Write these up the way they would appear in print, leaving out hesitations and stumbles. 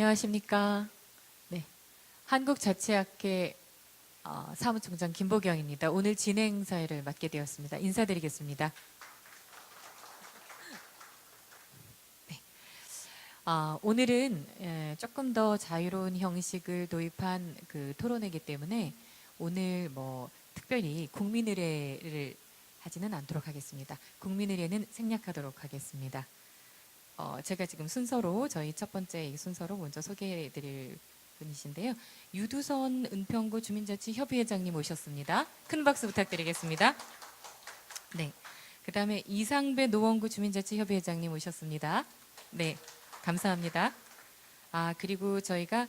안녕하십니까. 네, 한국자치학회 사무총장 김보경입니다. 오늘 진행사회를 맡게 되었습니다. 인사드리겠습니다. 네, 오늘은 조금 더 자유로운 형식을 도입한 그 토론회이기 때문에 오늘 특별히 국민의례를 하지는 않도록 하겠습니다. 국민의례는 생략하도록 하겠습니다. 제가 지금 저희 첫 번째 순서로 먼저 소개해드릴 분이신데요. 유두선 은평구 주민자치협의회장님 오셨습니다. 큰 박수 부탁드리겠습니다. 네. 그 다음에 이상배 노원구 주민자치협의회장님 오셨습니다. 네. 감사합니다. 그리고 저희가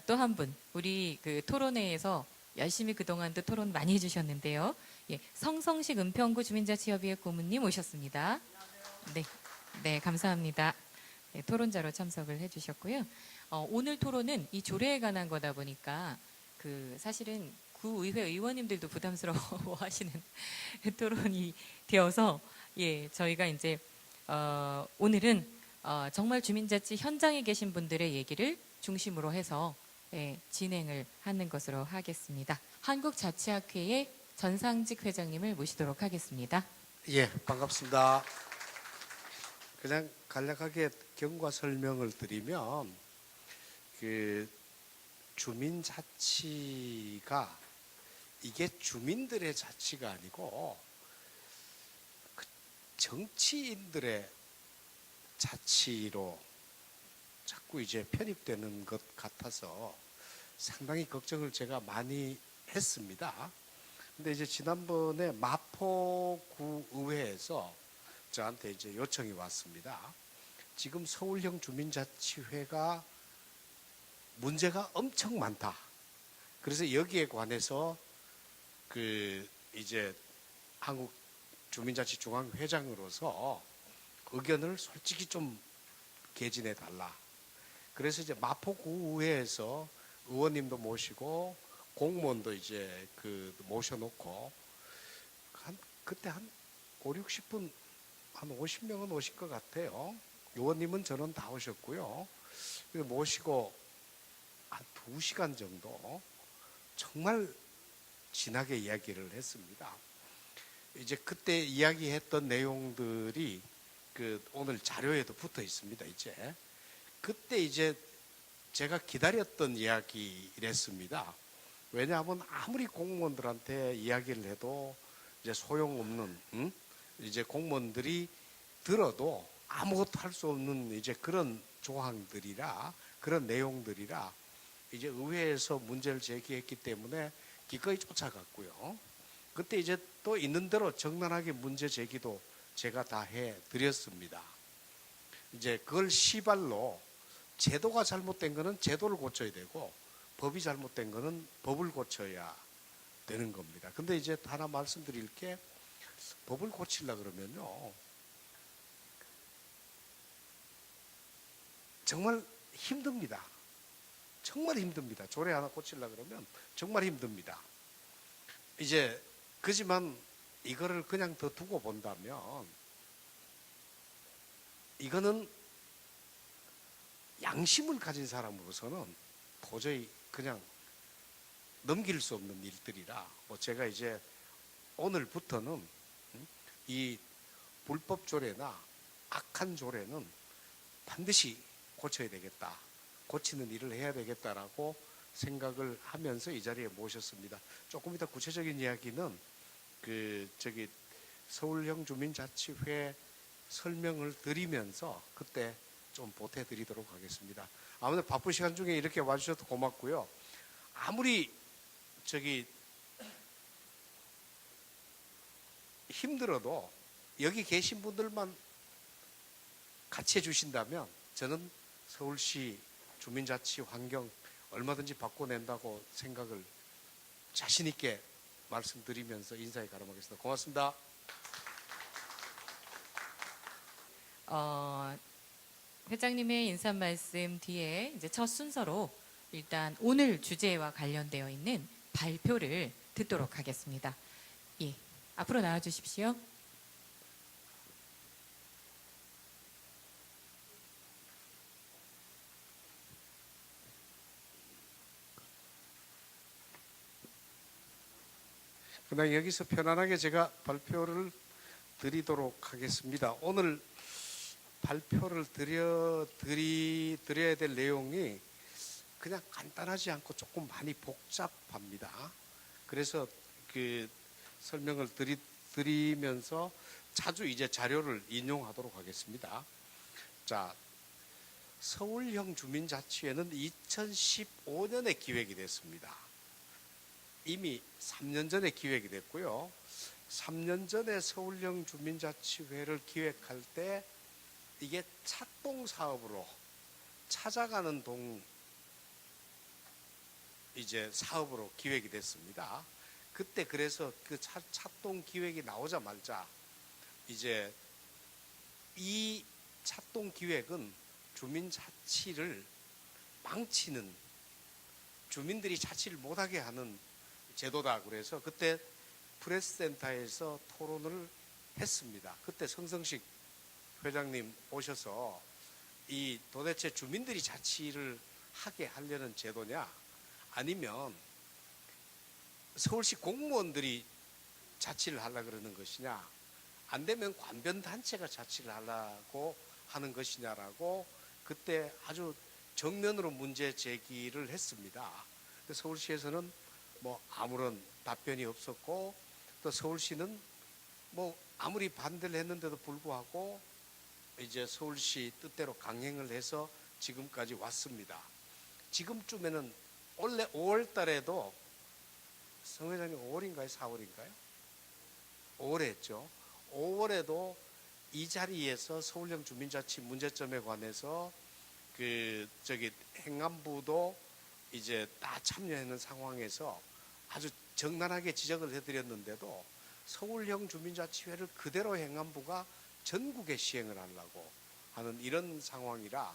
또 한 분, 우리 그 토론회에서 열심히 그동안도 토론 많이 해주셨는데요. 예, 성성식 은평구 주민자치협의회 고문님 오셨습니다. 네. 네, 감사합니다. 네, 토론자로 참석을 해주셨고요. 오늘 토론은 이 조례에 관한 거다 보니까 사실은 구의회 의원님들도 부담스러워하시는 토론이 되어서 저희가 이제 오늘은 정말 주민자치 현장에 계신 분들의 얘기를 중심으로 해서 진행을 하는 것으로 하겠습니다. 한국자치학회의 전상직 회장님을 모시도록 하겠습니다. 예, 반갑습니다. 그냥 간략하게 경과 설명을 드리면 주민자치가 이게 주민들의 자치가 아니고 정치인들의 자치로 자꾸 이제 편입되는 것 같아서 상당히 걱정을 제가 많이 했습니다. 근데 이제 지난번에 마포구 의회에서 저한테 이제 요청이 왔습니다. 지금 서울형 주민자치회가 문제가 엄청 많다. 그래서 여기에 관해서 이제 한국 주민자치 중앙회장으로서 의견을 솔직히 좀 개진해 달라. 그래서 이제 마포구의회에서 의원님도 모시고 공무원도 이제 모셔놓고 그때 한 5, 60분 한 50명은 오실 것 같아요. 의원님은 저는 다 오셨고요. 모시고 한 2시간 정도 정말 진하게 이야기를 했습니다. 이제 그때 이야기했던 내용들이 오늘 자료에도 붙어 있습니다. 그때 이제 제가 기다렸던 이야기랬습니다. 왜냐하면 아무리 공무원들한테 이야기를 해도 이제 소용없는 이제 공무원들이 들어도 아무것도 할 수 없는 이제 그런 조항들이라 그런 내용들이라 이제 의회에서 문제를 제기했기 때문에 기꺼이 쫓아갔고요. 그때 이제 또 있는 대로 정당하게 문제 제기도 제가 다 해드렸습니다. 이제 그걸 시발로 제도가 잘못된 거는 제도를 고쳐야 되고 법이 잘못된 거는 법을 고쳐야 되는 겁니다. 근데 이제 하나 말씀드릴 게 법을 고치려고 그러면요. 정말 힘듭니다. 정말 힘듭니다. 조례 하나 고치려고 그러면 정말 힘듭니다. 이제 그지만 이거를 그냥 더 두고 본다면 이거는 양심을 가진 사람으로서는 도저히 그냥 넘길 수 없는 일들이라 제가 이제 오늘부터는 이 불법 조례나 악한 조례는 반드시 고쳐야 되겠다. 고치는 일을 해야 되겠다라고 생각을 하면서 이 자리에 모셨습니다. 조금 이따 구체적인 이야기는 서울형 주민자치회 설명을 드리면서 그때 좀 보태드리도록 하겠습니다. 아무튼 바쁜 시간 중에 이렇게 와주셔서 고맙고요. 아무리 힘들어도 여기 계신 분들만 같이 해주신다면 저는 서울시 주민자치 환경 얼마든지 바꿔낸다고 생각을 자신 있게 말씀드리면서 인사에 가름하겠습니다. 고맙습니다. 회장님의 인사 말씀 뒤에 이제 첫 순서로 일단 오늘 주제와 관련되어 있는 발표를 듣도록 하겠습니다. 예, 앞으로 나와 주십시오. 그냥 여기서 편안하게 제가 발표를 드리도록 하겠습니다. 오늘 발표를 드려야 될 내용이 그냥 간단하지 않고 조금 많이 복잡합니다. 그래서 그 설명을 드리면서 자주 이제 자료를 인용하도록 하겠습니다. 자, 서울형 주민자치회는 2015년에 기획이 됐습니다. 이미 3년 전에 기획이 됐고요. 3년 전에 서울형 주민자치회를 기획할 때 이게 착동 사업으로 찾아가는 동 이제 사업으로 기획이 됐습니다. 그때 그래서 그 착동 기획이 나오자마자 이제 이 착동 기획은 주민 자치를 망치는, 주민들이 자치를 못하게 하는 제도다. 그래서 그때 프레스센터에서 토론을 했습니다. 그때 성성식 회장님 오셔서 이 도대체 주민들이 자치를 하게 하려는 제도냐, 아니면 서울시 공무원들이 자치를 하려고 그러는 것이냐, 안 되면 관변단체가 자치를 하려고 하는 것이냐라고 그때 아주 정면으로 문제 제기를 했습니다. 서울시에서는 뭐 아무런 답변이 없었고, 또 서울시는 뭐 아무리 반대를 했는데도 불구하고 이제 서울시 뜻대로 강행을 해서 지금까지 왔습니다. 지금쯤에는 원래 5월 달에도 성 회장님 5월인가요? 4월인가요? 5월에 했죠. 5월에도 이 자리에서 서울형 주민자치 문제점에 관해서 행안부도 이제 다 참여하는 상황에서 아주 적나라하게 지적을 해드렸는데도 서울형 주민자치회를 그대로 행안부가 전국에 시행을 하려고 하는 이런 상황이라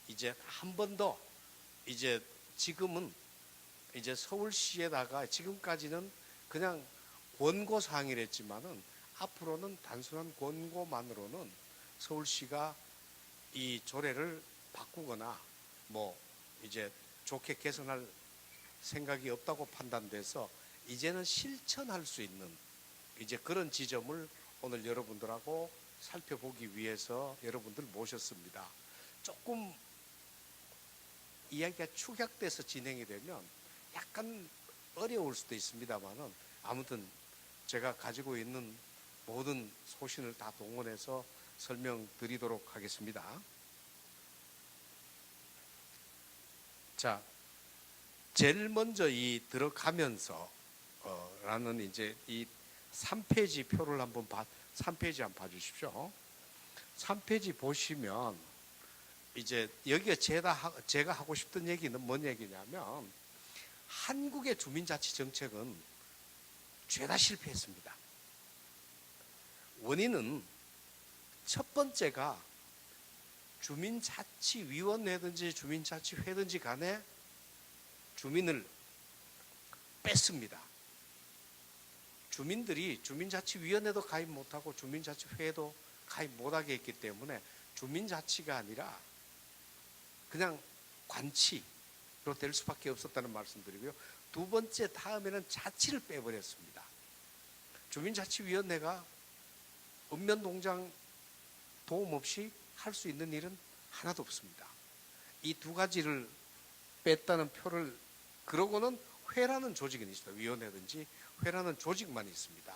이제 한 번 더 이제 지금은 이제 서울시에다가 지금까지는 그냥 권고사항이랬지만은 앞으로는 단순한 권고만으로는 서울시가 이 조례를 바꾸거나 뭐 이제 좋게 개선할 생각이 없다고 판단돼서 이제는 실천할 수 있는 이제 그런 지점을 오늘 여러분들하고 살펴보기 위해서 여러분들 모셨습니다. 조금 이야기가 축약돼서 진행이 되면 약간 어려울 수도 있습니다만은 아무튼 제가 가지고 있는 모든 소신을 다 동원해서 설명드리도록 하겠습니다. 자, 제일 먼저 이 들어가면서 라는 이제 이 3페이지 표를 한번 3페이지 한번 봐주십시오. 3페이지 보시면 이제 여기가 제가 하고 싶던 얘기는 뭔 얘기냐면 한국의 주민자치 정책은 죄다 실패했습니다. 원인은 첫 번째가 주민자치위원회든지 주민자치회든지 간에 주민을 뺐습니다. 주민들이 주민자치위원회도 가입 못하고 주민자치회도 가입 못하게 했기 때문에 주민자치가 아니라 그냥 관치로 될 수밖에 없었다는 말씀드리고요. 두 번째 다음에는 자치를 빼버렸습니다. 주민자치위원회가 읍면동장 도움 없이 할 수 있는 일은 하나도 없습니다. 이 두 가지를 뺐다는 표를, 그러고는 회라는 조직은 있습니다. 위원회든지 회라는 조직만 있습니다.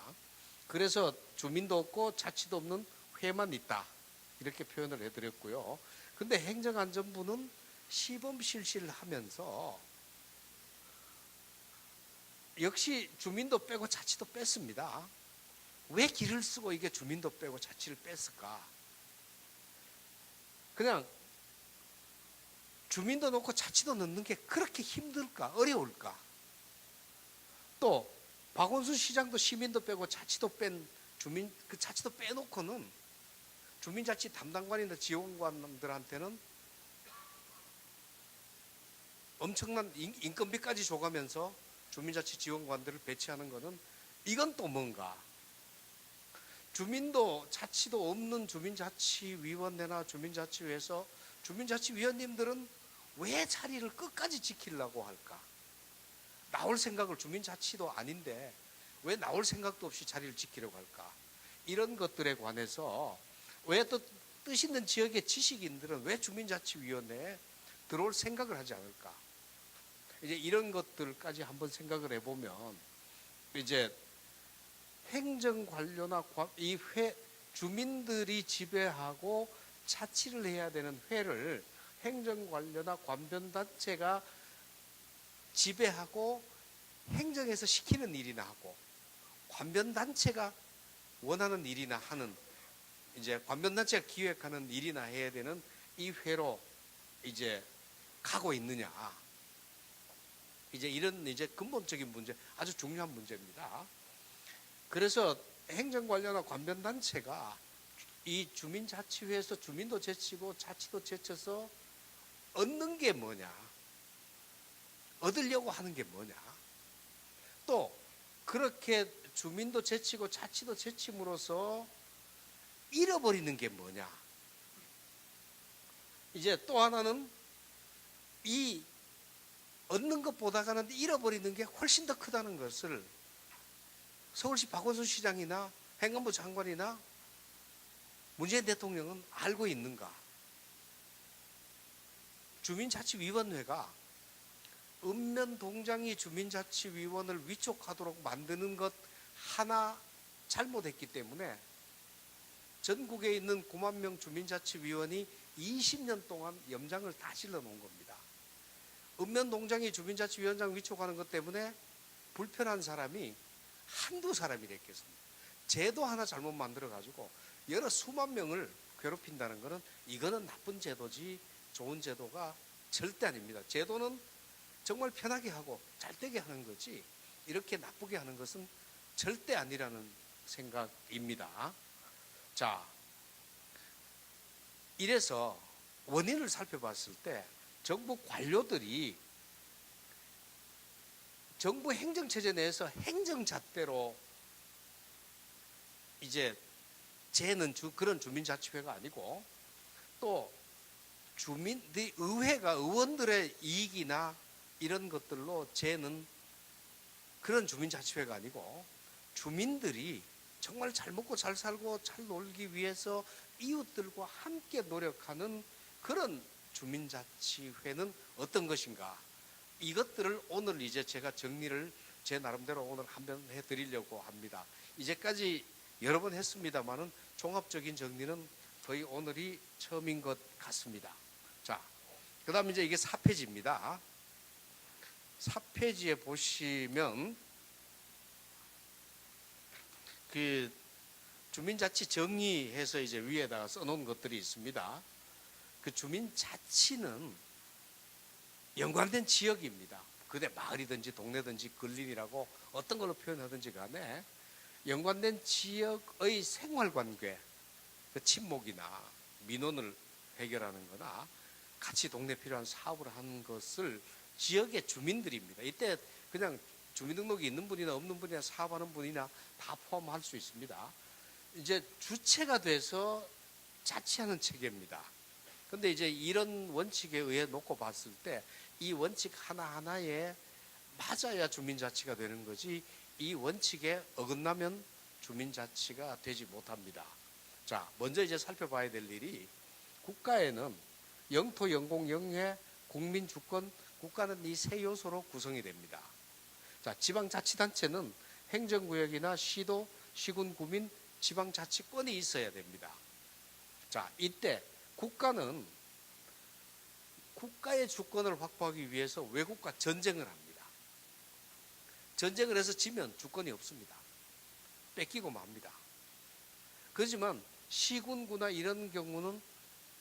그래서 주민도 없고 자치도 없는 회만 있다, 이렇게 표현을 해드렸고요. 근데 행정안전부는 시범 실시를 하면서 역시 주민도 빼고 자치도 뺐습니다. 왜 길을 쓰고 이게 주민도 빼고 자치를 뺐을까? 그냥 주민도 넣고 자치도 넣는 게 그렇게 힘들까? 어려울까? 또 박원순 시장도 시민도 빼고 자치도 뺀 그 자치도 빼놓고는 주민자치 담당관이나 지원관들한테는 엄청난 인건비까지 줘가면서 주민자치 지원관들을 배치하는 것은 이건 또 뭔가? 주민도 자치도 없는 주민자치위원회나 주민자치회에서 주민자치위원님들은 왜 자리를 끝까지 지키려고 할까? 나올 생각을, 주민자치도 아닌데 왜 나올 생각도 없이 자리를 지키려고 할까? 이런 것들에 관해서 왜 또 뜻 있는 지역의 지식인들은 왜 주민자치위원회에 들어올 생각을 하지 않을까? 이제 이런 것들까지 한번 생각을 해보면 이제 행정 관료나 이 주민들이 지배하고 자치를 해야 되는 회를 행정 관료나 관변단체가 지배하고 행정에서 시키는 일이나 하고 관변단체가 원하는 일이나 하는 이제 관변단체가 기획하는 일이나 해야 되는 이 회로 이제 가고 있느냐. 이제 이런 이제 근본적인 문제, 아주 중요한 문제입니다. 그래서 행정관료나 관변단체가 이 주민자치회에서 주민도 제치고 자치도 제쳐서 얻는 게 뭐냐, 얻으려고 하는 게 뭐냐, 또 그렇게 주민도 제치고 자치도 제침으로써 잃어버리는 게 뭐냐. 이제 또 하나는 이 얻는 것보다는 잃어버리는 게 훨씬 더 크다는 것을 서울시 박원순 시장이나 행안부 장관이나 문재인 대통령은 알고 있는가? 주민자치위원회가 읍면동장이 주민자치위원을 위촉하도록 만드는 것 하나 잘못했기 때문에 전국에 있는 9만 명 주민자치위원이 20년 동안 염장을 다 질러 놓은 겁니다. 읍면동장이 주민자치위원장 위촉하는 것 때문에 불편한 사람이 한두 사람이랬겠습니다. 제도 하나 잘못 만들어가지고 여러 수만 명을 괴롭힌다는 것은 이거는 나쁜 제도지 좋은 제도가 절대 아닙니다. 제도는 정말 편하게 하고 잘 되게 하는 거지 이렇게 나쁘게 하는 것은 절대 아니라는 생각입니다. 자, 이래서 원인을 살펴봤을 때 정부 관료들이 정부 행정체제 내에서 행정잣대로 이제 쟤는 그런 주민자치회가 아니고 또 의회가 의원들의 이익이나 이런 것들로 쟤는 그런 주민자치회가 아니고 주민들이 정말 잘 먹고 잘 살고 잘 놀기 위해서 이웃들과 함께 노력하는 그런 주민자치회는 어떤 것인가? 이것들을 오늘 이제 제가 정리를 제 나름대로 오늘 한번 해드리려고 합니다. 이제까지 여러 번 했습니다만은 종합적인 정리는 거의 오늘이 처음인 것 같습니다. 자, 그 다음 이제 이게 4페이지입니다. 4페이지에 보시면 그 주민자치 정의해서 이제 위에다가 써놓은 것들이 있습니다. 그 주민자치는 연관된 지역입니다. 그게 마을이든지 동네든지 근린이라고 어떤 걸로 표현하든지 간에 연관된 지역의 생활관계, 그 친목이나 민원을 해결하는 거나 같이 동네 필요한 사업을 하는 것을 지역의 주민들입니다. 이때 그냥 주민등록이 있는 분이나 없는 분이나 사업하는 분이나 다 포함할 수 있습니다. 이제 주체가 돼서 자치하는 체계입니다. 근데 이제 이런 원칙에 의해 놓고 봤을 때 이 원칙 하나하나에 맞아야 주민자치가 되는 거지 이 원칙에 어긋나면 주민자치가 되지 못합니다. 자, 먼저 이제 살펴봐야 될 일이 국가에는 영토, 영공, 영해, 국민주권, 국가는 이 세 요소로 구성이 됩니다. 자, 지방자치단체는 행정구역이나 시도, 시군, 구민, 지방자치권이 있어야 됩니다. 자, 이때 국가는 국가의 주권을 확보하기 위해서 외국과 전쟁을 합니다. 전쟁을 해서 지면 주권이 없습니다. 뺏기고 맙니다. 그렇지만 시군구나 이런 경우는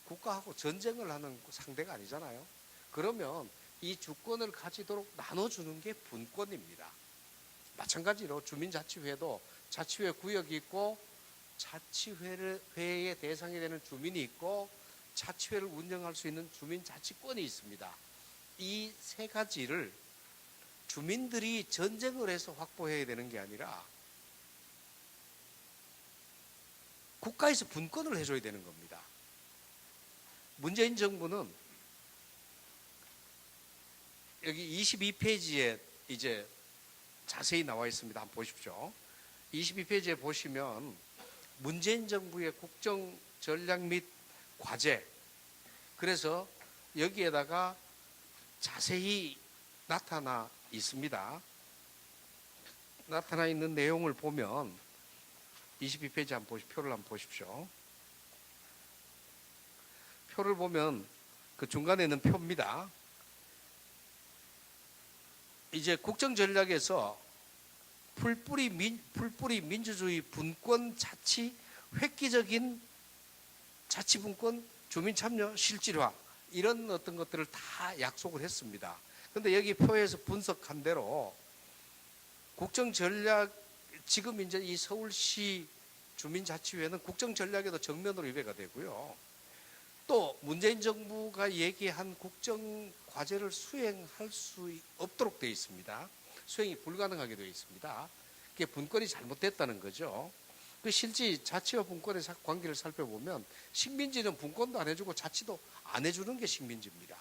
국가하고 전쟁을 하는 상대가 아니잖아요. 그러면 이 주권을 가지도록 나눠주는 게 분권입니다. 마찬가지로 주민자치회도 자치회 구역이 있고 자치회의 대상이 되는 주민이 있고 자치회를 운영할 수 있는 주민자치권이 있습니다. 이 세 가지를 주민들이 전쟁을 해서 확보해야 되는 게 아니라 국가에서 분권을 해줘야 되는 겁니다. 문재인 정부는 여기 22페이지에 이제 자세히 나와 있습니다. 한번 보십시오. 22페이지에 보시면 문재인 정부의 국정 전략 및 과제, 그래서 여기에다가 자세히 나타나 있습니다. 나타나 있는 내용을 보면 22페이지 표를 한번 보십시오. 표를 보면 그 중간에 있는 표입니다. 이제 국정 전략에서 풀뿌리 민주주의 분권 자치, 획기적인 자치분권 주민 참여 실질화, 이런 어떤 것들을 다 약속을 했습니다. 그런데 여기 표에서 분석한 대로 국정 전략, 지금 이제 이 서울시 주민자치회는 국정 전략에도 정면으로 위배가 되고요. 또 문재인 정부가 얘기한 국정 과제를 수행할 수 없도록 되어 있습니다. 수행이 불가능하게 되어 있습니다. 그게 분권이 잘못됐다는 거죠. 그 실제 자치와 분권의 관계를 살펴보면 식민지는 분권도 안 해주고 자치도 안 해주는 게 식민지입니다.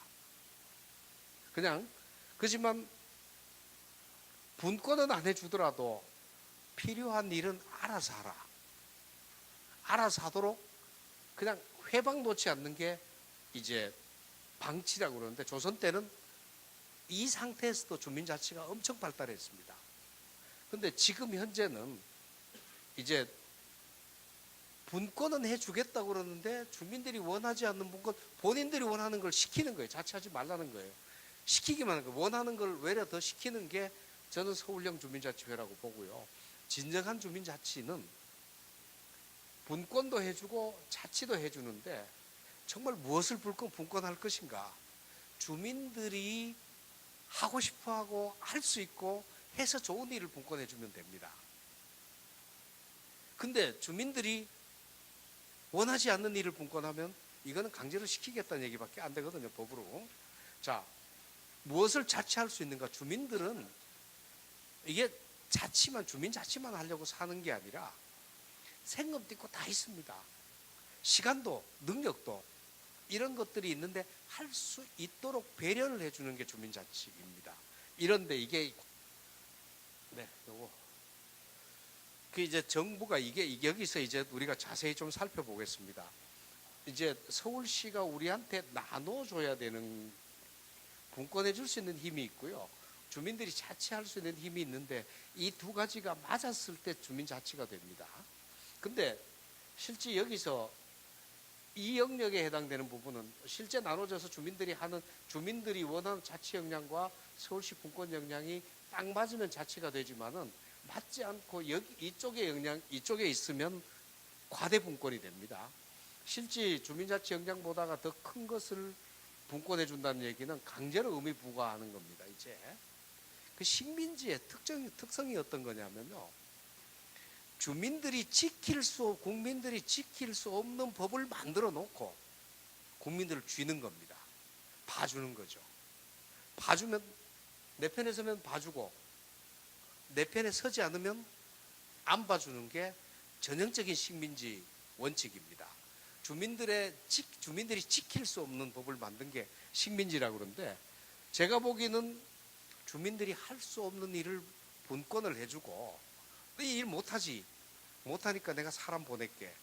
그렇지만 분권은 안 해주더라도 필요한 일은 알아서 하라. 알아서 하도록 그냥 회방 놓지 않는 게 이제 방치라고 그러는데, 조선 때는 이 상태에서도 주민자치가 엄청 발달했습니다. 그런데 지금 현재는 이제 분권은 해주겠다고 그러는데 주민들이 원하지 않는 분권, 본인들이 원하는 걸 시키는 거예요. 자치하지 말라는 거예요. 시키기만 하는 거예요. 원하는 걸 외려 더 시키는 게 저는 서울형 주민자치회라고 보고요. 진정한 주민자치는 분권도 해주고 자치도 해주는데 정말 무엇을 분권할 것인가? 주민들이 하고 싶어하고 할 수 있고 해서 좋은 일을 분권해주면 됩니다. 근데 주민들이 원하지 않는 일을 분권하면 이거는 강제로 시키겠다는 얘기밖에 안 되거든요, 법으로. 자, 무엇을 자치할 수 있는가? 주민들은 이게 주민 자치만 하려고 사는 게 아니라 생업도 있고 다 있습니다. 시간도 능력도 이런 것들이 있는데 할 수 있도록 배려를 해주는 게 주민자치입니다. 이런데 이게 이제 정부가 이게 여기서 이제 우리가 자세히 좀 살펴보겠습니다. 이제 서울시가 우리한테 나눠줘야 되는, 분권해 줄 수 있는 힘이 있고요. 주민들이 자치할 수 있는 힘이 있는데 이 두 가지가 맞았을 때 주민자치가 됩니다. 근데 실제 여기서 이 영역에 해당되는 부분은 실제 나눠져서 주민들이 원하는 자치 역량과 서울시 분권 역량이 딱 맞으면 자치가 되지만은 맞지 않고 이쪽에 있으면 과대 분권이 됩니다. 실제 주민자치 역량보다가 더 큰 것을 분권해 준다는 얘기는 강제로 의무 부과하는 겁니다. 이제 그 식민지의 특성이 어떤 거냐면요, 국민들이 지킬 수 없는 법을 만들어 놓고 국민들을 쥐는 겁니다. 봐주는 거죠. 봐주면 내 편에 서면 봐주고 내 편에 서지 않으면 안 봐주는 게 전형적인 식민지 원칙입니다. 주민들이 지킬 수 없는 법을 만든 게 식민지라고 그러는데, 제가 보기에는 주민들이 할 수 없는 일을 분권을 해주고 이 일 못하니까 내가 사람 보낼게.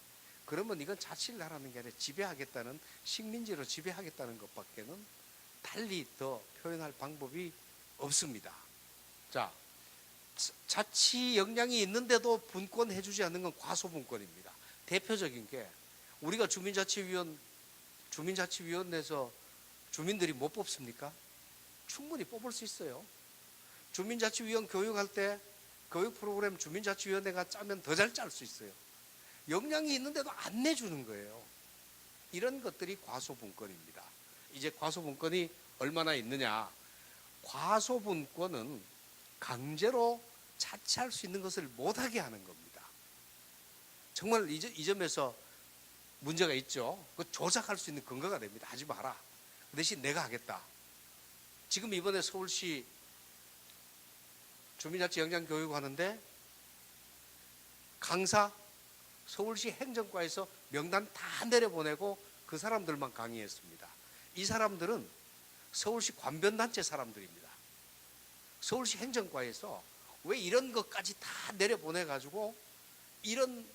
그러면 이건 자치를 하라는 게 아니라 지배하겠다는, 식민지로 지배하겠다는 것밖에는 달리 더 표현할 방법이 없습니다. 자, 자치 역량이 있는데도 분권해주지 않는 건 과소분권입니다. 대표적인 게 우리가 주민자치위원회에서 주민들이 못 뽑습니까? 충분히 뽑을 수 있어요. 주민자치위원 교육할 때 교육 프로그램 주민자치위원회가 짜면 더 잘 짤 수 있어요. 역량이 있는데도 안 내주는 거예요. 이런 것들이 과소분권입니다. 이제 과소분권이 얼마나 있느냐? 과소분권은 강제로 자치할 수 있는 것을 못하게 하는 겁니다. 정말 이 점에서 문제가 있죠. 그 조작할 수 있는 근거가 됩니다. 하지 마라. 그 대신 내가 하겠다. 지금 이번에 서울시 주민자치 역량 교육하는데 강사 서울시 행정과에서 명단 다 내려보내고 그 사람들만 강의했습니다. 이 사람들은 서울시 관변단체 사람들입니다. 서울시 행정과에서 왜 이런 것까지 다 내려보내가지고 이런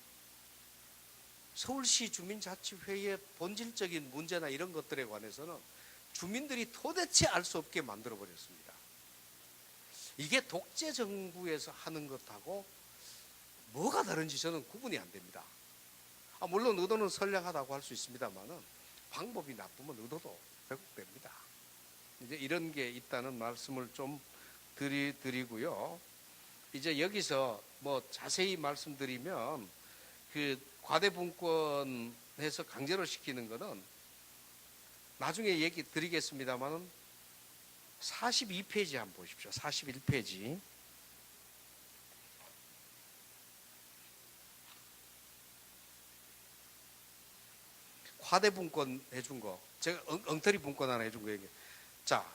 서울시 주민자치회의 본질적인 문제나 이런 것들에 관해서는 주민들이 도대체 알 수 없게 만들어버렸습니다. 이게 독재 정부에서 하는 것하고 뭐가 다른지 저는 구분이 안 됩니다. 물론 의도는 선량하다고 할 수 있습니다만은 방법이 나쁘면 의도도 왜곡됩니다. 이제 이런 게 있다는 말씀을 좀 드리고요. 이제 여기서 뭐 자세히 말씀드리면 그 과대분권해서 강제로 시키는 거는 나중에 얘기 드리겠습니다만은 42페이지 한번 보십시오. 41페이지. 과대분권 해준 거. 제가 엉터리 분권 하나 해준 거 얘기. 자,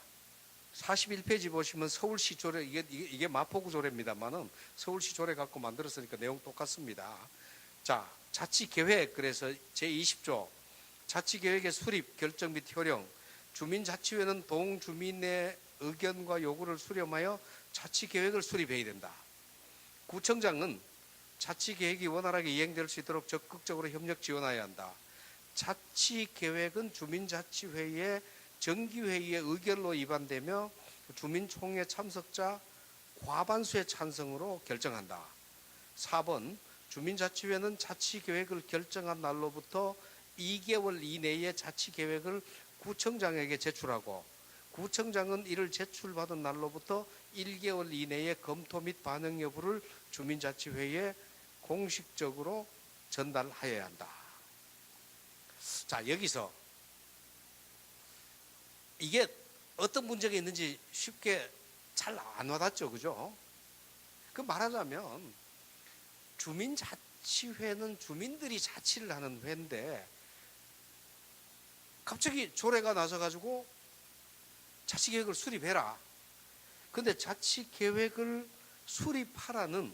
41페이지 보시면 서울시 조례, 이게 마포구 조례입니다만은 서울시 조례 갖고 만들었으니까 내용 똑같습니다. 자, 자치계획, 그래서 제20조 자치계획의 수립, 결정 및 효령. 주민자치회는 동주민의 의견과 요구를 수렴하여 자치계획을 수립해야 된다. 구청장은 자치계획이 원활하게 이행될 수 있도록 적극적으로 협력 지원해야 한다. 자치계획은 주민자치회의 정기회의의 의결로 위반되며 주민총회 참석자 과반수의 찬성으로 결정한다. 4번 주민자치회는 자치계획을 결정한 날로부터 2개월 이내에 자치계획을 구청장에게 제출하고 구청장은 이를 제출받은 날로부터 1개월 이내에 검토 및 반영 여부를 주민자치회의에 공식적으로 전달하여야 한다. 자, 여기서 이게 어떤 문제가 있는지 쉽게 잘 안 와닿죠, 그죠? 그 말하자면 주민자치회는 주민들이 자치를 하는 회인데 갑자기 조례가 나서가지고 자치계획을 수립해라. 근데 자치계획을 수립하라는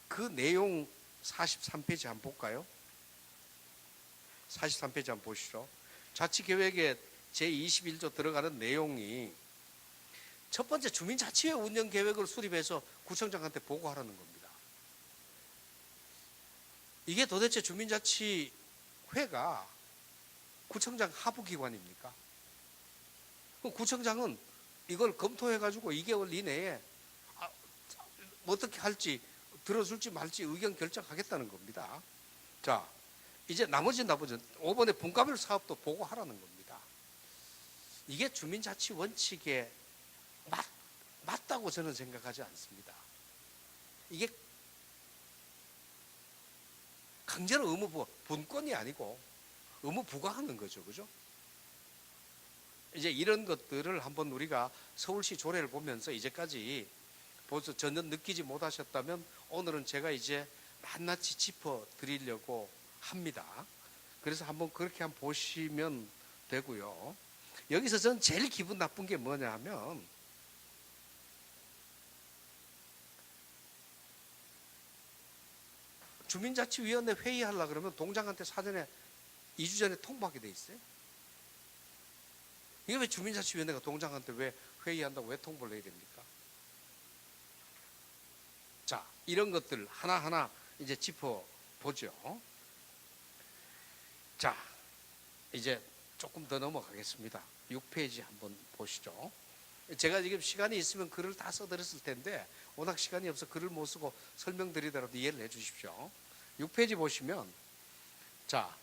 그 내용 43페이지 한번 볼까요? 43페이지 한번 보시죠. 자치계획에 제21조 들어가는 내용이 첫 번째 주민자치회 운영계획을 수립해서 구청장한테 보고하라는 겁니다. 이게 도대체 주민자치회가 구청장 하부기관입니까? 그럼 구청장은 이걸 검토해가지고 2개월 이내에 어떻게 할지 들어줄지 말지 의견 결정하겠다는 겁니다. 자, 이제 나머지 5번에 분과별 사업도 보고하라는 겁니다. 이게 주민자치 원칙에 맞다고 저는 생각하지 않습니다. 이게 강제로 의무 분권이 아니고 의무 부과하는 거죠, 그죠? 이제 이런 것들을 한번 우리가 서울시 조례를 보면서 이제까지 벌써 전혀 느끼지 못하셨다면 오늘은 제가 이제 낱낱이 짚어 드리려고 합니다. 그래서 한번 그렇게 한번 보시면 되고요. 여기서 저는 제일 기분 나쁜 게 뭐냐 하면 주민자치위원회 회의하려고 그러면 동장한테 사전에 2주 전에 통보하게 돼 있어요. 이게 왜 주민자치위원회가 동장한테 왜 회의한다고 왜 통보를 해야 됩니까? 자, 이런 것들 하나하나 이제 짚어보죠. 자, 이제 조금 더 넘어가겠습니다. 6페이지 한번 보시죠. 제가 지금 시간이 있으면 글을 다 써드렸을 텐데 워낙 시간이 없어 글을 못 쓰고 설명드리더라도 이해를 해 주십시오. 6페이지 보시면 자,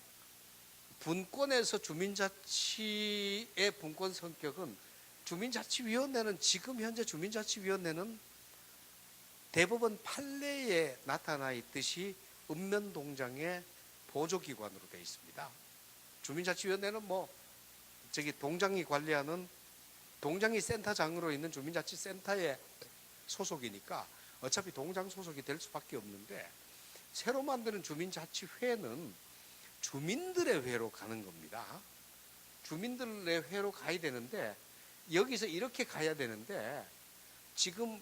분권에서 주민자치의 분권 성격은 주민자치위원회는 지금 현재 주민자치위원회는 대법원 판례에 나타나 있듯이 읍면동장의 보조기관으로 되어 있습니다. 주민자치위원회는 동장이 관리하는 동장이 센터장으로 있는 주민자치센터의 소속이니까 어차피 동장 소속이 될 수밖에 없는데 새로 만드는 주민자치회는 주민들의 회로 가는 겁니다. 주민들의 회로 가야 되는데 여기서 이렇게 가야 되는데 지금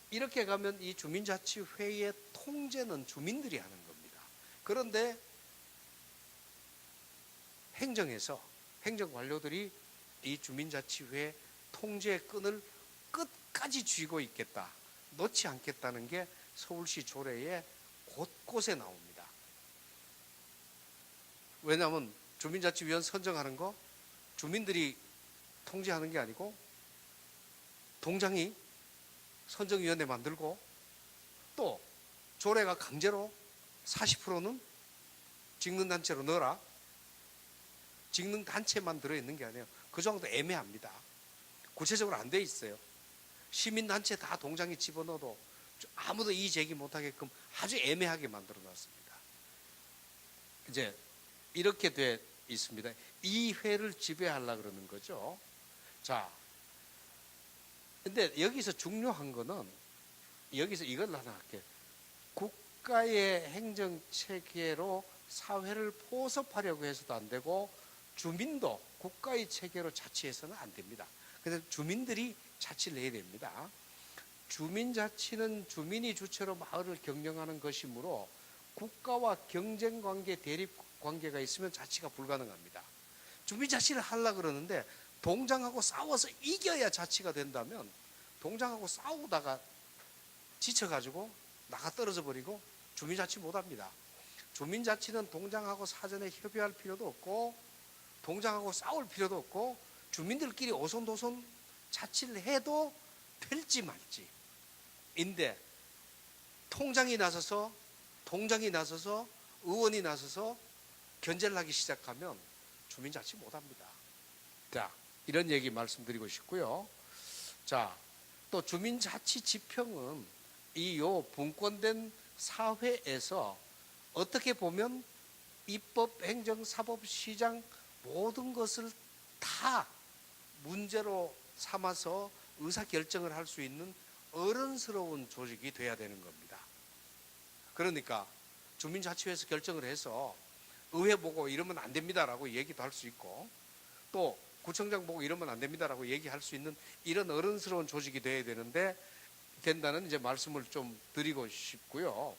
이렇게 가면 이 주민자치회의 통제는 주민들이 하는 겁니다. 그런데 행정에서 행정관료들이 이 주민자치회 통제의 끈을 끝까지 쥐고 있겠다. 놓지 않겠다는 게 서울시 조례에 곳곳에 나옵니다. 왜냐하면 주민자치위원 선정하는 거 주민들이 통제하는 게 아니고 동장이 선정위원회 만들고 또 조례가 강제로 40%는 직능단체로 넣어라. 직능단체만 들어있는 게 아니에요. 그 정도 애매합니다. 구체적으로 안 돼 있어요. 시민단체 다 동장에 집어넣어도 아무도 이의 제기 못하게끔 아주 애매하게 만들어 놨습니다. 이제 이렇게 돼 있습니다. 이 회를 지배하려고 그러는 거죠. 자, 근데 여기서 중요한 거는 여기서 이걸 하나 할게요. 국가의 행정체계로 사회를 포섭하려고 해서도 안 되고 주민도 국가의 체계로 자치해서는 안 됩니다. 그래서 주민들이 자치를 해야 됩니다. 주민자치는 주민이 주체로 마을을 경영하는 것이므로 국가와 경쟁관계, 대립관계가 있으면 자치가 불가능합니다. 주민자치를 하려고 그러는데 동장하고 싸워서 이겨야 자치가 된다면 동장하고 싸우다가 지쳐가지고 나가 떨어져 버리고 주민자치 못합니다. 주민자치는 동장하고 사전에 협의할 필요도 없고 동장하고 싸울 필요도 없고 주민들끼리 오손도손 자치를 해도 될지 말지 인데 통장이 나서서 동장이 나서서 의원이 나서서 견제를 하기 시작하면 주민자치 못합니다. 자, 이런 얘기 말씀드리고 싶고요. 자, 또 주민자치 지평은 이 분권된 사회에서 어떻게 보면 입법, 행정, 사법, 시장 모든 것을 다 문제로 삼아서 의사결정을 할 수 있는 어른스러운 조직이 돼야 되는 겁니다. 그러니까 주민자치회에서 결정을 해서 의회 보고 이러면 안 됩니다라고 얘기도 할 수 있고 또 구청장 보고 이러면 안 됩니다라고 얘기할 수 있는 이런 어른스러운 조직이 돼야 되는데 된다는 이제 말씀을 좀 드리고 싶고요.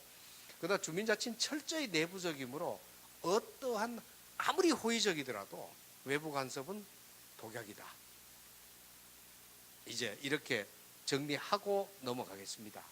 그러나 주민자치는 철저히 내부적이므로 어떠한 아무리 호의적이더라도 외부 간섭은 독약이다. 이제 이렇게 정리하고 넘어가겠습니다.